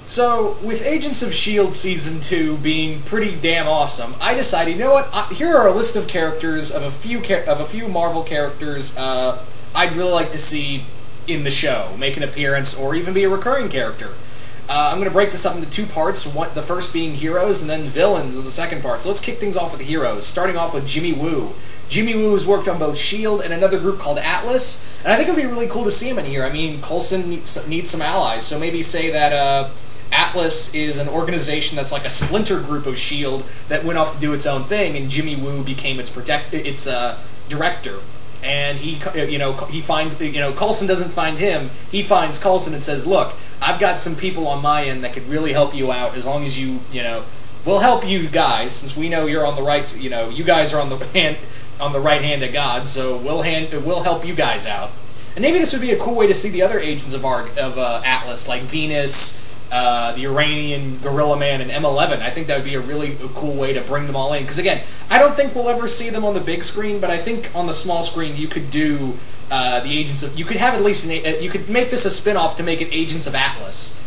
So, with Agents of S.H.I.E.L.D. Season 2 being pretty damn awesome, I decided, you know what, here are a list of characters, of a few Marvel characters I'd really like to see in the show, make an appearance, or even be a recurring character. I'm going to break this up into two parts, the first being heroes, and then villains in the second part. So let's kick things off with the heroes, starting off with Jimmy Woo. Jimmy Woo has worked on both S.H.I.E.L.D. and another group called Atlas, and I think it would be really cool to see him in here. I mean, Coulson needs some allies, so maybe say that Atlas is an organization that's like a splinter group of S.H.I.E.L.D. that went off to do its own thing, and Jimmy Woo became its director. And he finds, Coulson doesn't find him, he finds Coulson and says, look, I've got some people on my end that could really help you out as long as we'll help you guys, since we know you're on the right, you guys are on the right hand of God, so we'll help you guys out. And maybe this would be a cool way to see the other agents of Atlas, like Venus, the Iranian Gorilla Man, and M11. I think that would be a really cool way to bring them all in. Because again, I don't think we'll ever see them on the big screen, but I think on the small screen you could do the Agents of... You could have at least... you could make this a spin-off to make it Agents of Atlas.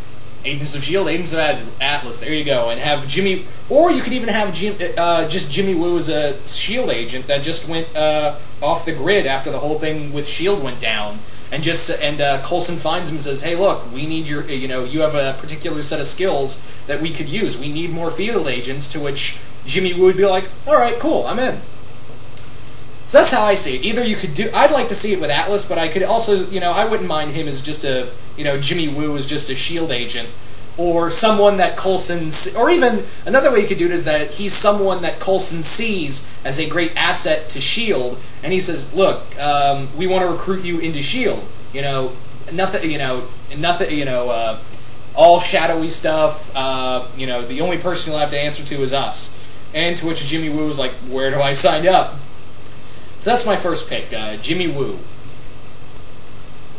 Agents of S.H.I.E.L.D., Agents of Atlas, there you go. And have Jimmy... Or you could even have just Jimmy Woo as a S.H.I.E.L.D. agent that just went off the grid after the whole thing with S.H.I.E.L.D. went down. And Coulson finds him and says, hey, look, we need your, you have a particular set of skills that we could use. We need more field agents, to which Jimmy Woo would be like, all right, cool, I'm in. So that's how I see it. Either you could do, I'd like to see it with Atlas, but I could also, I wouldn't mind him as just a, Jimmy Woo as just a S.H.I.E.L.D. agent. Or someone that Coulson... Or even, another way you could do it is that he's someone that Coulson sees as a great asset to S.H.I.E.L.D., and he says, look, we want to recruit you into S.H.I.E.L.D. All shadowy stuff, the only person you'll have to answer to is us. And to which Jimmy Woo was like, where do I sign up? So that's my first pick, Jimmy Woo.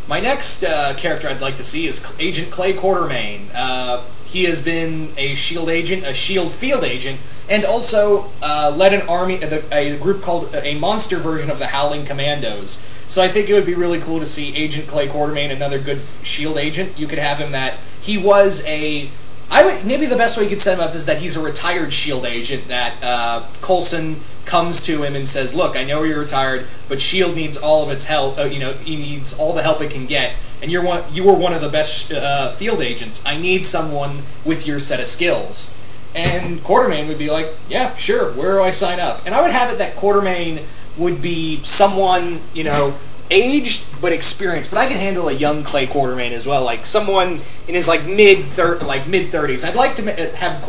My next character I'd like to see is Agent Cley Quartermain. He has been a S.H.I.E.L.D. agent, a S.H.I.E.L.D. field agent, and also led an army, a group called a monster version of the Howling Commandos. So I think it would be really cool to see Agent Cley Quartermain, another good S.H.I.E.L.D. agent. You could have him that he was a... maybe the best way you could set him up is that he's a retired S.H.I.E.L.D. agent, that Coulson comes to him and says, look, I know you're retired, but S.H.I.E.L.D. needs all of its help, he needs all the help it can get, and you were one of the best field agents. I need someone with your set of skills. And Quartermain would be like, yeah, sure, where do I sign up? And I would have it that Quartermain would be someone, aged but experienced, but I can handle a young Cley Quartermain as well, like someone in his mid-30s. I'd like to have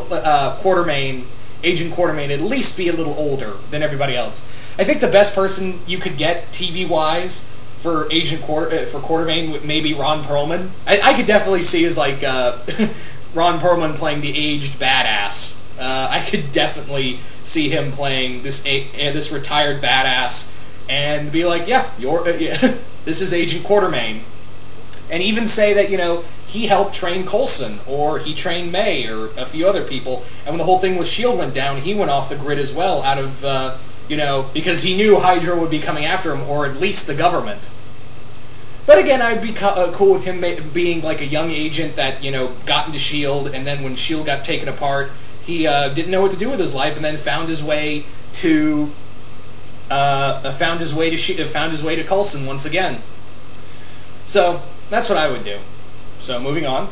Agent Quartermain at least be a little older than everybody else. I think the best person you could get TV-wise for Quartermain would maybe Ron Perlman. I could definitely see as like Ron Perlman playing the aged badass. I could definitely see him playing this retired badass and be like, yeah, this is Agent Quartermain. And even say that, he helped train Coulson, or he trained May, or a few other people, and when the whole thing with S.H.I.E.L.D. went down, he went off the grid as well, out of, because he knew Hydra would be coming after him, or at least the government. But again, I'd be cool with him being like a young agent that, got into S.H.I.E.L.D., and then when S.H.I.E.L.D. got taken apart, he didn't know what to do with his life, and then found his way to Coulson once again. So that's what I would do. So moving on.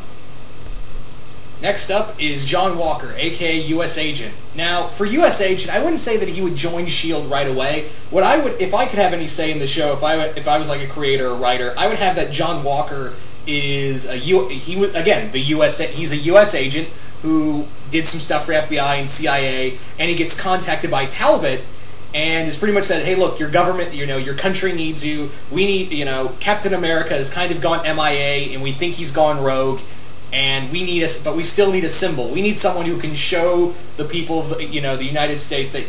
Next up is John Walker, aka U.S. Agent. Now, for U.S. Agent, I wouldn't say that he would join S.H.I.E.L.D. right away. What I would, if I could have any say in the show, if I was like a creator or writer, I would have that John Walker is he's a U.S. agent who did some stuff for FBI and CIA, and he gets contacted by Talbot, and has pretty much said, hey, look, your government, your country needs you. We need, Captain America has kind of gone MIA, and we think he's gone rogue, and we need but we still need a symbol. We need someone who can show the people of the United States that,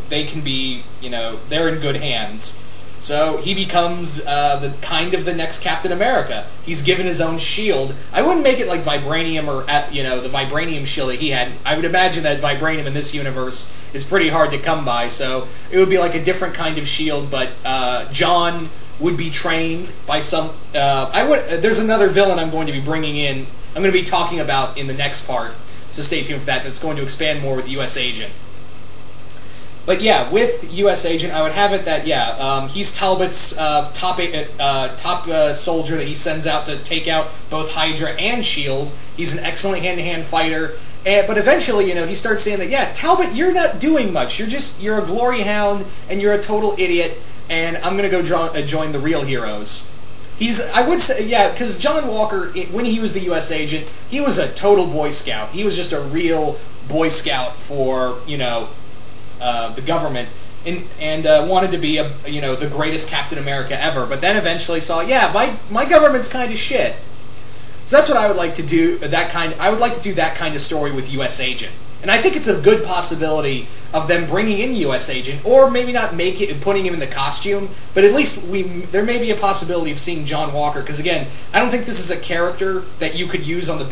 they can be, they're in good hands. So he becomes the next Captain America. He's given his own shield. I wouldn't make it like Vibranium or the Vibranium shield that he had. I would imagine that Vibranium in this universe is pretty hard to come by. So it would be like a different kind of shield. But John would be trained by some. There's another villain I'm going to be bringing in I'm going to be talking about in the next part, so stay tuned for that. That's going to expand more with U.S. Agent. But yeah, with U.S. Agent, I would have it that, yeah, he's Talbot's top soldier that he sends out to take out both Hydra and S.H.I.E.L.D. He's an excellent hand-to-hand fighter, but eventually, he starts saying that, yeah, Talbot, you're not doing much. You're a glory hound, and you're a total idiot, and I'm going to go join the real heroes. I would say, yeah, because John Walker, when he was the U.S. Agent, he was a total Boy Scout. He was just a real Boy Scout for, the government, and wanted to be the greatest Captain America ever. But then eventually saw, yeah, my government's kind of shit. So that's what I would like to do. I would like to do that kind of story with U.S. Agent, and I think it's a good possibility of them bringing in U.S. Agent, or maybe not putting him in the costume, but at least there may be a possibility of seeing John Walker. Because again, I don't think this is a character that you could use on the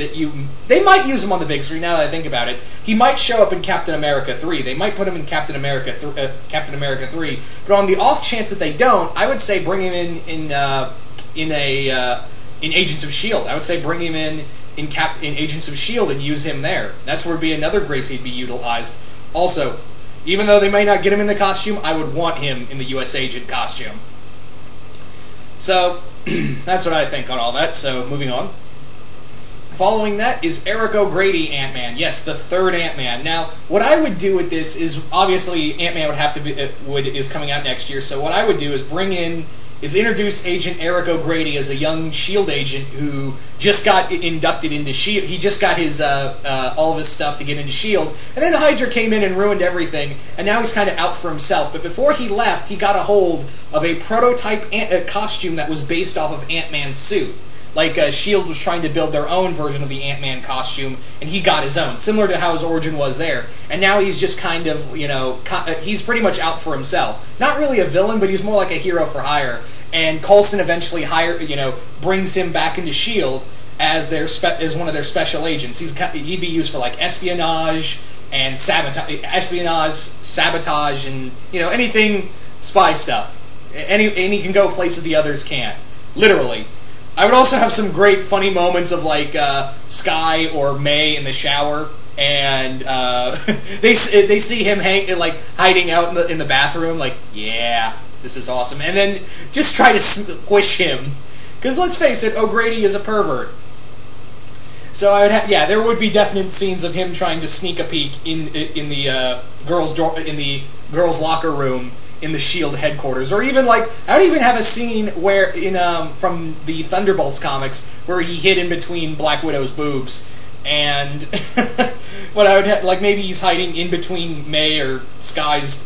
They might use him on the big screen. Now that I think about it, he might show up in Captain America 3. They might put him in Captain America 3. But on the off chance that they don't, I would say bring him in Agents of S.H.I.E.L.D. I would say bring him in Agents of S.H.I.E.L.D. and use him there. That's where would be another grace he'd be utilized. Also, even though they may not get him in the costume, I would want him in the U.S. Agent costume. So, that's what I think on all that. So, moving on. Following that is Eric O'Grady Ant-Man. Yes, the third Ant-Man. Now, what I would do with this is, obviously, Ant-Man would have to be is coming out next year. So, what I would do is introduce Agent Eric O'Grady as a young S.H.I.E.L.D. agent who just got inducted into S.H.I.E.L.D. He just got his all of his stuff to get into S.H.I.E.L.D. And then Hydra came in and ruined everything, and now he's kind of out for himself. But before he left, he got a hold of a prototype costume that was based off of Ant-Man's suit. Like, S.H.I.E.L.D. was trying to build their own version of the Ant-Man costume, and he got his own, similar to how his origin was there. And now he's just kind of, he's pretty much out for himself. Not really a villain, but he's more like a hero for hire. And Coulson eventually brings him back into S.H.I.E.L.D. as one of their special agents. He'd be used for, like, espionage and sabotage, and, anything spy stuff. And he can go places the others can't. Literally. I would also have some great funny moments of, like, Skye or May in the shower, and they see him hiding out in the bathroom, like, yeah, this is awesome, and then just try to squish him, because let's face it, O'Grady is a pervert. So I would there would be definite scenes of him trying to sneak a peek in the girls' locker room in the S.H.I.E.L.D. headquarters, or even, like, I would even have a scene where from the Thunderbolts comics where he hid in between Black Widow's boobs, and what I would like, maybe he's hiding in between May or Skye's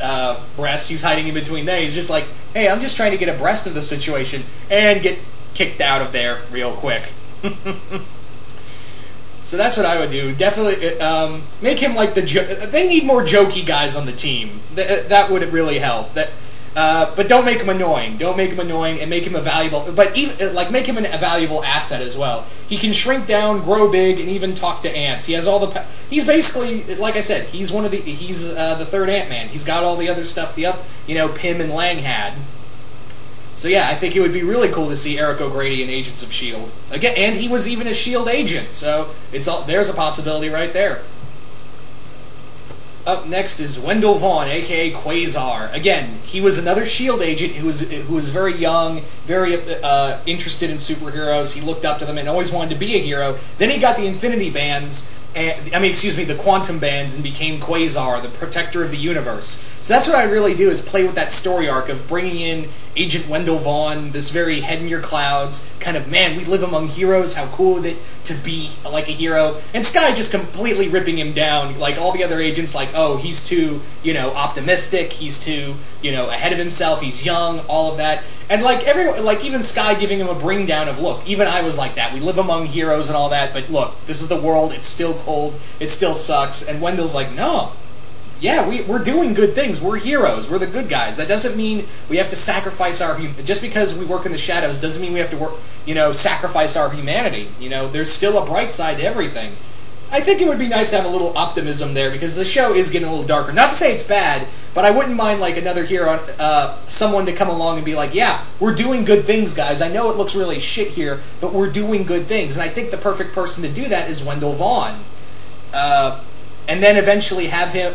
breast. He's hiding in between there. He's just like, hey, I'm just trying to get abreast of the situation, and get kicked out of there real quick. So that's what I would do. Definitely make him like they need more jokey guys on the team. That would really help. But don't make him annoying. Don't make him annoying, and make him a valuable. But even make him a valuable asset as well. He can shrink down, grow big, and even talk to ants. He has all the. He's basically, like I said, he's the third Ant-Man. He's got all the other stuff Pym and Lang had. So yeah, I think it would be really cool to see Eric O'Grady in Agents of S.H.I.E.L.D. Again, and he was even a S.H.I.E.L.D. agent, so there's a possibility right there. Up next is Wendell Vaughn, aka Quasar. Again, he was another S.H.I.E.L.D. agent who was very young, very interested in superheroes. He looked up to them and always wanted to be a hero. Then he got the Infinity Bands. The Quantum Bands, and became Quasar, the protector of the universe. So that's what I really do, is play with that story arc of bringing in Agent Wendell Vaughn, this very head-in-your-clouds, kind of, man, we live among heroes, how cool is it to be like a hero? And Skye just completely ripping him down, like all the other agents, like, oh, he's too, optimistic, he's too, ahead of himself, he's young, all of that. And even Skye giving him a bring down of, look, even I was like that. We live among heroes and all that, but look, this is the world. It's still cold. It still sucks. And Wendell's like, no, yeah, we're doing good things. We're heroes. We're the good guys. That doesn't mean we have to sacrifice just because we work in the shadows doesn't mean we have to sacrifice our humanity. There's still a bright side to everything. I think it would be nice to have a little optimism there, because the show is getting a little darker. Not to say it's bad, but I wouldn't mind, like, another hero, someone to come along and be like, yeah, we're doing good things, guys. I know it looks really shit here, but we're doing good things. And I think the perfect person to do that is Wendell Vaughn. And then eventually have him,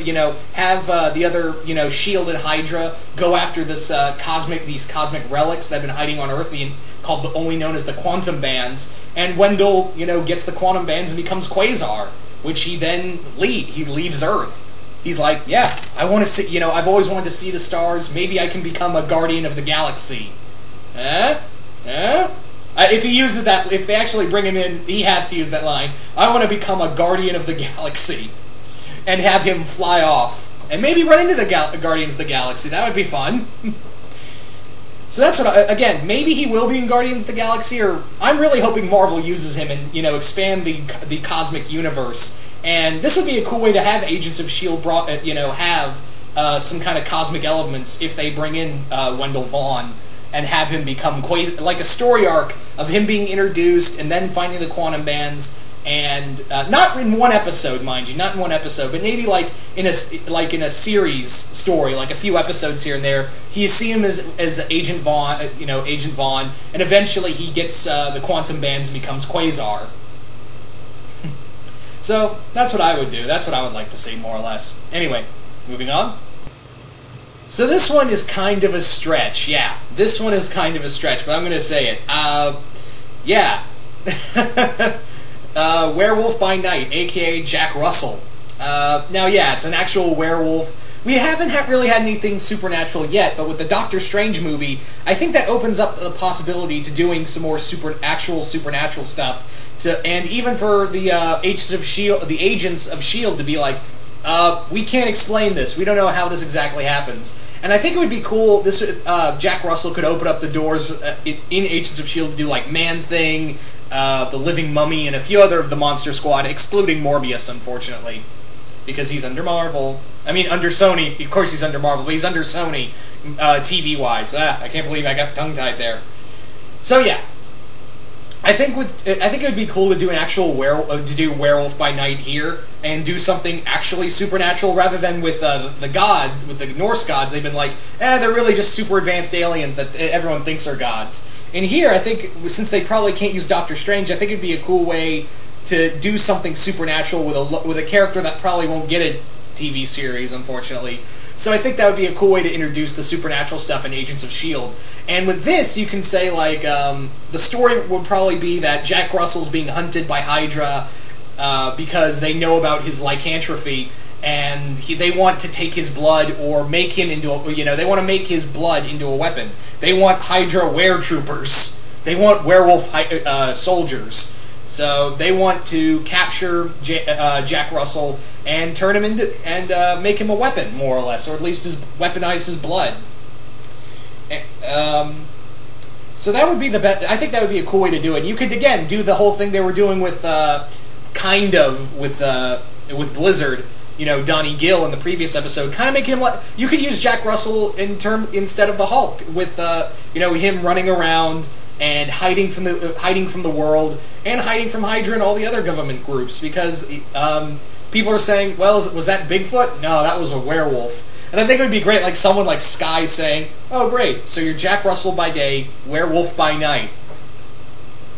have the other, S.H.I.E.L.D. and Hydra go after these cosmic relics that have been hiding on Earth, being called only known as the quantum bands. And Wendell, gets the quantum bands and becomes Quasar, which he then leaves Earth. He's like, yeah, I want to see, I've always wanted to see the stars. Maybe I can become a guardian of the galaxy. If he uses that, if they actually bring him in, he has to use that line. I want to become a guardian of the galaxy. And have him fly off. And maybe run into the Guardians of the Galaxy. That would be fun. So that's what again, maybe he will be in Guardians of the Galaxy, or I'm really hoping Marvel uses him and, expand the cosmic universe. And this would be a cool way to have Agents of S.H.I.E.L.D. have some kind of cosmic elements if they bring in Wendell Vaughn and have him become like a story arc of him being introduced and then finding the quantum bands. And not in one episode, mind you, not in one episode, but maybe like in a series story, like a few episodes here and there. You see him as Agent Vaughn, Agent Vaughn, and eventually he gets the quantum bands and becomes Quasar. So that's what I would do. That's what I would like to see, more or less. Anyway, moving on. So this one is kind of a stretch. Yeah, this one is kind of a stretch, but I'm going to say it. Yeah. Werewolf by Night, aka Jack Russell. Now, yeah, it's an actual werewolf. We haven't really had anything supernatural yet, but with the Doctor Strange movie, I think that opens up the possibility to doing some more actual supernatural stuff. And even for the Agents of S.H.I.E.L.D. to be like, we can't explain this. We don't know how this exactly happens. And I think it would be cool. Jack Russell could open up the doors in Agents of S.H.I.E.L.D. to do like Man-Thing, the Living Mummy, and a few other of the Monster Squad, excluding Morbius, unfortunately, because he's under Marvel. I mean, under Sony. Of course he's under Marvel, but he's under Sony, TV-wise. I can't believe I got tongue-tied there. So yeah, I think it would be cool to do an actual Werewolf by Night here and do something actually supernatural rather than with the Norse gods. They've been like, they're really just super advanced aliens that everyone thinks are gods. And here, I think, since they probably can't use Doctor Strange, I think it'd be a cool way to do something supernatural with a character that probably won't get a TV series, unfortunately. So I think that would be a cool way to introduce the supernatural stuff in Agents of S.H.I.E.L.D. And with this, you can say, like, the story would probably be that Jack Russell's being hunted by Hydra because they know about his lycanthropy, and they want to take his blood or make him into they want to make his blood into a weapon. They want Hydra weretroopers. They want werewolf soldiers. So they want to capture Jack Russell and turn him into make him a weapon, more or less, or at least weaponize his blood. So that would be the best. I think that would be a cool way to do it. You could again do the whole thing they were doing with with Blizzard. Donnie Gill in the previous episode, kind of making him like, you could use Jack Russell instead of the Hulk with him running around and hiding from the world and hiding from Hydra and all the other government groups, because people are saying, well, was that Bigfoot? No, that was a werewolf. And I think it would be great, like someone like Sky saying, oh great, so you're Jack Russell by day, werewolf by night.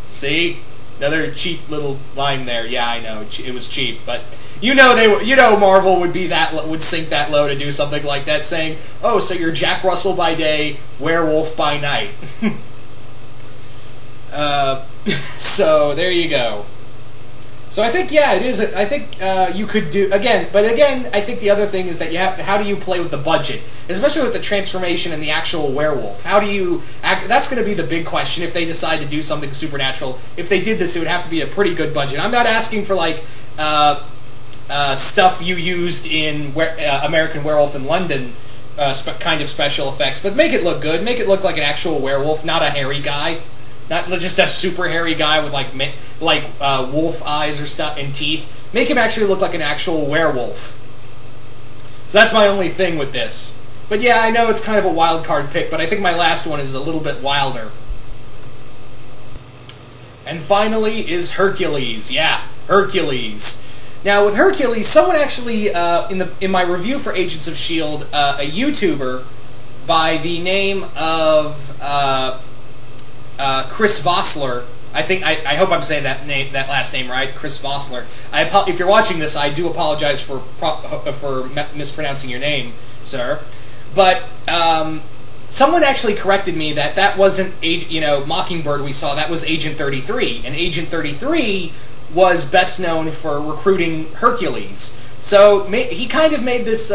See? Another cheap little line there. Yeah, I know it was cheap, but Marvel would sink that low to do something like that, saying, "Oh, so you're Jack Russell by day, werewolf by night." So there you go. So I think, yeah, it is. I think you could do again, but again, I think the other thing is that how do you play with the budget, especially with the transformation and the actual werewolf? How do you act? That's going to be the big question if they decide to do something supernatural. If they did this, it would have to be a pretty good budget. I'm not asking for like stuff you used in American Werewolf in London, kind of special effects, but make it look good. Make it look like an actual werewolf, not a hairy guy. Not just a super hairy guy with like wolf eyes or stuff and teeth. Make him actually look like an actual werewolf. So that's my only thing with this. But yeah, I know it's kind of a wild card pick, but I think my last one is a little bit wilder. And finally is Hercules. Yeah, Hercules. Now, with Hercules, someone actually, in my review for Agents of S.H.I.E.L.D., a YouTuber by the name of Chris Vossler, I hope I'm saying that last name right, Chris Vossler. If you're watching this, I do apologize for mispronouncing your name, sir. But someone actually corrected me that wasn't Mockingbird we saw. That was Agent 33, and Agent 33 was best known for recruiting Hercules. So he kind of made this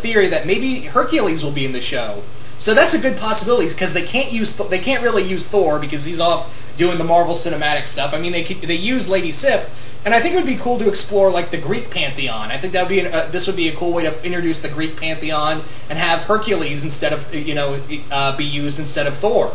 theory that maybe Hercules will be in the show. So that's a good possibility because they can't really use Thor because he's off doing the Marvel Cinematic stuff. I mean, they use Lady Sif, and I think it would be cool to explore like the Greek pantheon. I think that would be this would be a cool way to introduce the Greek pantheon and have Hercules instead of be used instead of Thor.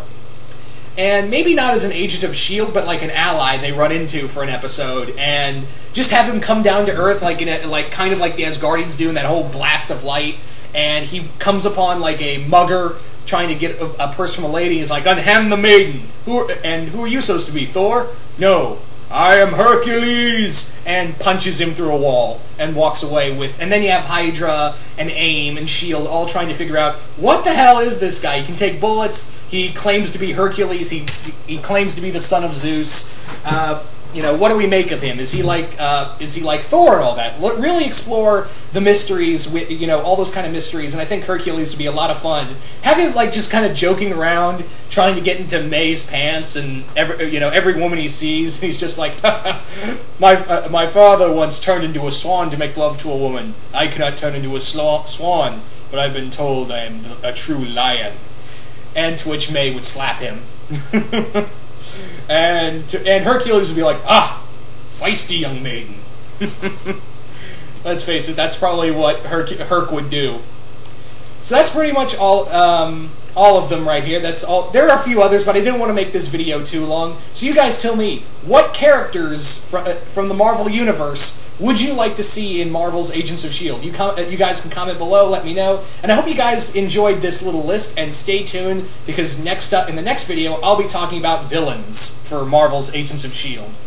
And maybe not as an agent of S.H.I.E.L.D., but like an ally they run into for an episode, and just have him come down to Earth kind of like the Asgardians do in that whole blast of light, and he comes upon like a mugger trying to get a purse from a lady. He's like, "Unhand the maiden." Who are you supposed to be, Thor? No, I am Hercules, and punches him through a wall and walks away with. And then you have Hydra and AIM and S.H.I.E.L.D. all trying to figure out what the hell is this guy. He can take bullets. He claims to be Hercules. He claims to be the son of Zeus. What do we make of him? Is he like Thor and all that? Really explore the mysteries, all those kind of mysteries, and I think Hercules would be a lot of fun. Having just kind of joking around, trying to get into May's pants, and every woman he sees, he's just like, my father once turned into a swan to make love to a woman. I cannot turn into a swan, but I've been told I am a true lion. And to which May would slap him. And Hercules would be like, feisty young maiden. Let's face it, that's probably what Herc would do. So that's pretty much all of them right here. That's all. There are a few others, but I didn't want to make this video too long. So you guys tell me, what characters from the Marvel Universe would you like to see in Marvel's Agents of S.H.I.E.L.D.? You guys can comment below, let me know. And I hope you guys enjoyed this little list, and stay tuned, because in the next video, I'll be talking about villains for Marvel's Agents of S.H.I.E.L.D.